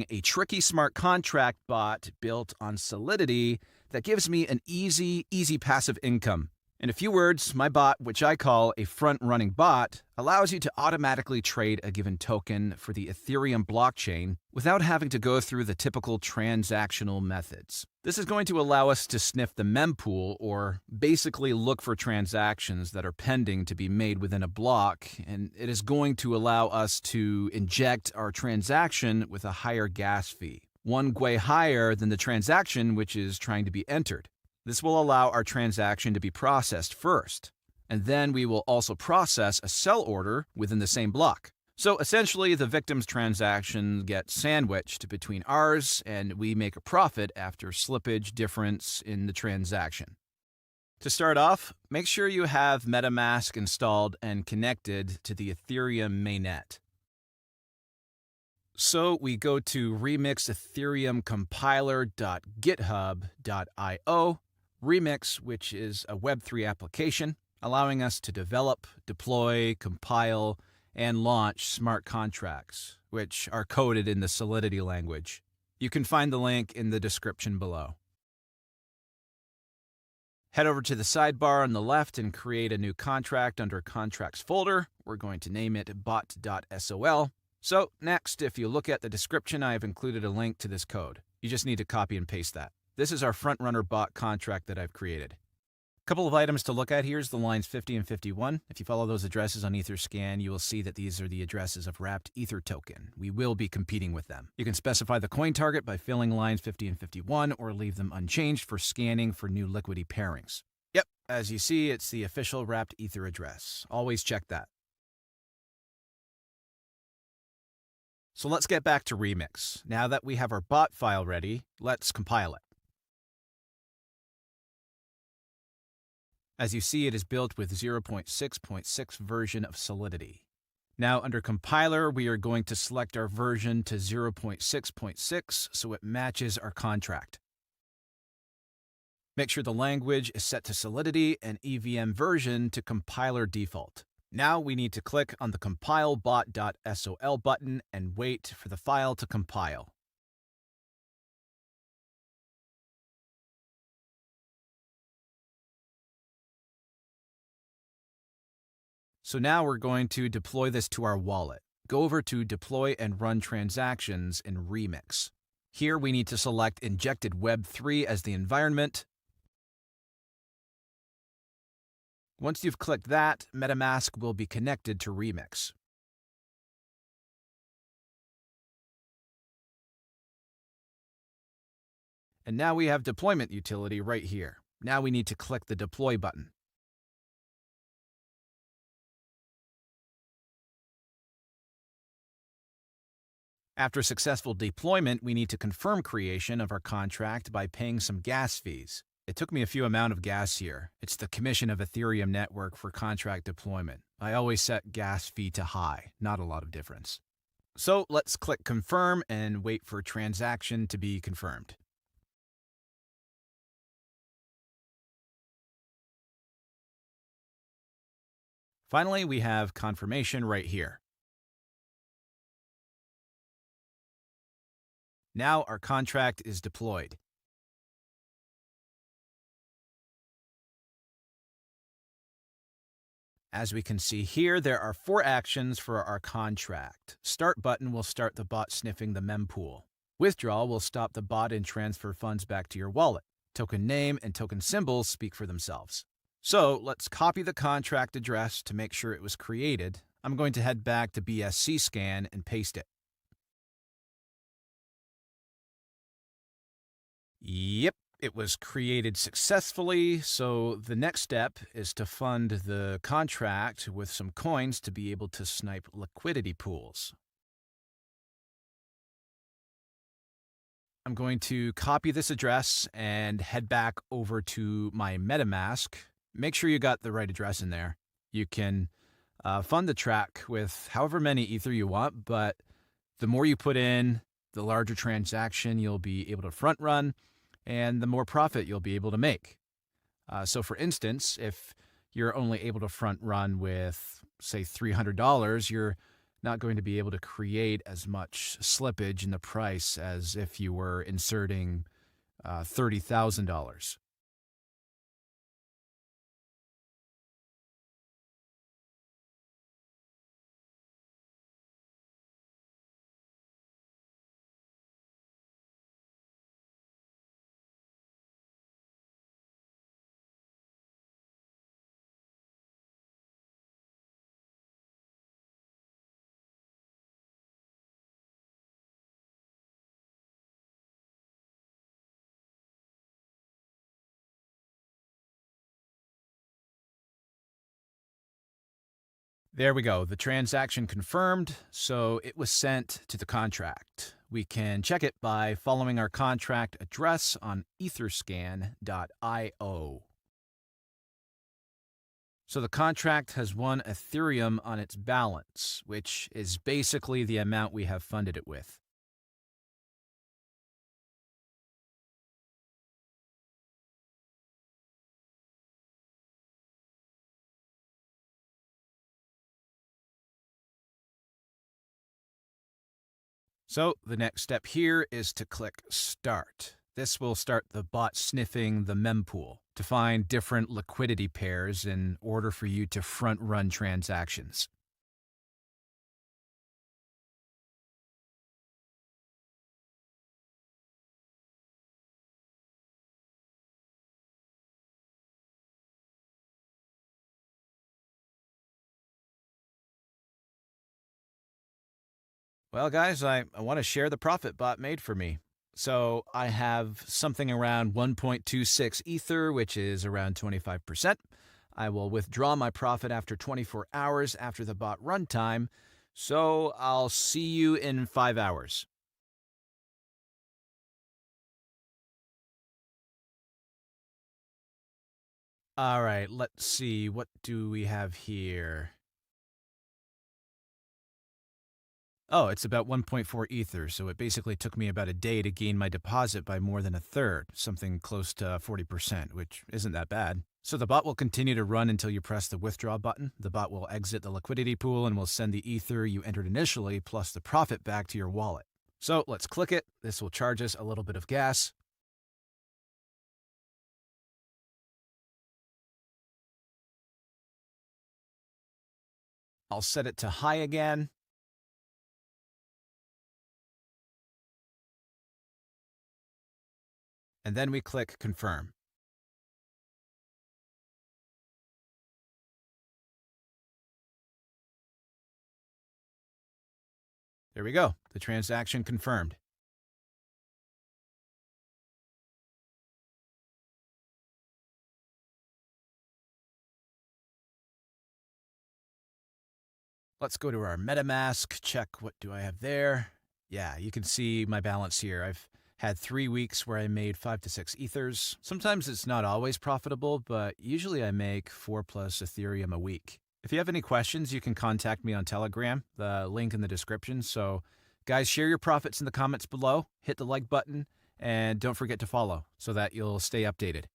a tricky smart contract bot built on Solidity that gives me an easy passive income. In a few words, my bot, which I call a front running bot, allows you to automatically trade a given token for the Ethereum blockchain without having to go through the typical transactional methods. This is going to allow us to sniff the mempool, or basically look for transactions that are pending to be made within a block, and it is going to allow us to inject our transaction with a higher gas fee, one way higher than the transaction which is trying to be entered. This will allow our transaction to be processed first, and then we will also process a sell order within the same block. So essentially, the victim's transaction gets sandwiched between ours, and we make a profit after slippage difference in the transaction. To start off, make sure you have MetaMask installed and connected to the Ethereum mainnet. So we go to remix Ethereum compiler.github.io, Remix, which is a Web3 application, allowing us to develop, deploy, compile, and launch smart contracts, which are coded in the Solidity language. You can find the link in the description below. Head over to the sidebar on the left and create a new contract under Contracts folder. We're going to name it bot.sol. So next, if you look at the description, I have included a link to this code. You just need to copy and paste that. This is our front runner bot contract that I've created. A couple of items to look at here is the lines 50 and 51. If you follow those addresses on Etherscan, you will see that these are the addresses of wrapped Ether token. We will be competing with them. You can specify the coin target by filling lines 50 and 51 or leave them unchanged for scanning for new liquidity pairings. Yep, as you see, it's the official wrapped Ether address. Always check that. So let's get back to Remix. Now that we have our bot file ready, let's compile it. As you see, it is built with 0.6.6 version of Solidity. Now under compiler, we are going to select our version to 0.6.6 so it matches our contract. Make sure the language is set to Solidity and EVM version to compiler default. Now we need to click on the compile bot.sol button and wait for the file to compile. So now we're going to deploy this to our wallet. Go over to Deploy and Run Transactions in Remix. Here we need to select Injected Web3 as the environment. Once you've clicked that, MetaMask will be connected to Remix. And now we have deployment utility right here. Now we need to click the Deploy button. After successful deployment, we need to confirm creation of our contract by paying some gas fees. It took me a few amount of gas here. It's the commission of Ethereum network for contract deployment. I always set gas fee to high, not a lot of difference. So let's click confirm and wait for transaction to be confirmed. Finally, we have confirmation right here. Now our contract is deployed. As we can see here, there are 4 actions for our contract. Start button will start the bot sniffing the mempool. Withdraw will stop the bot and transfer funds back to your wallet. Token name and token symbols speak for themselves. So let's copy the contract address to make sure it was created. I'm going to head back to BSC scan and paste it. Yep, it was created successfully, so the next step is to fund the contract with some coins to be able to snipe liquidity pools. I'm going to copy this address and head back over to my MetaMask. Make sure you got the right address in there. You can fund the track with however many Ether you want, but the more you put in, the larger transaction you'll be able to front run, and the more profit you'll be able to make. So for instance, if you're only able to front run with, say, $300, you're not going to be able to create as much slippage in the price as if you were inserting $30,000. There we go. The transaction confirmed, so it was sent to the contract. We can check it by following our contract address on etherscan.io. So the contract has 1 Ethereum on its balance, which is basically the amount we have funded it with. So the next step here is to click Start. This will start the bot sniffing the mempool to find different liquidity pairs in order for you to front-run transactions. Well, guys, I want to share the profit bot made for me. So I have something around 1.26 Ether, which is around 25%. I will withdraw my profit after 24 hours after the bot runtime. So I'll see you in 5 hours. All right, let's see. What do we have here? Oh, it's about 1.4 Ether, so it basically took me about a day to gain my deposit by more than a third, something close to 40%, which isn't that bad. So the bot will continue to run until you press the withdraw button. The bot will exit the liquidity pool and will send the Ether you entered initially plus the profit back to your wallet. So let's click it. This will charge us a little bit of gas. I'll set it to high again. And then we click confirm. There we go. The transaction confirmed. Let's go to our MetaMask, check what do I have there. Yeah, you can see my balance here. I've had 3 weeks where I made 5 to 6 ethers. Sometimes it's not always profitable, but usually I make 4 plus Ethereum a week. If you have any questions, you can contact me on Telegram, the link in the description. So guys, share your profits in the comments below, hit the like button, and don't forget to follow so that you'll stay updated.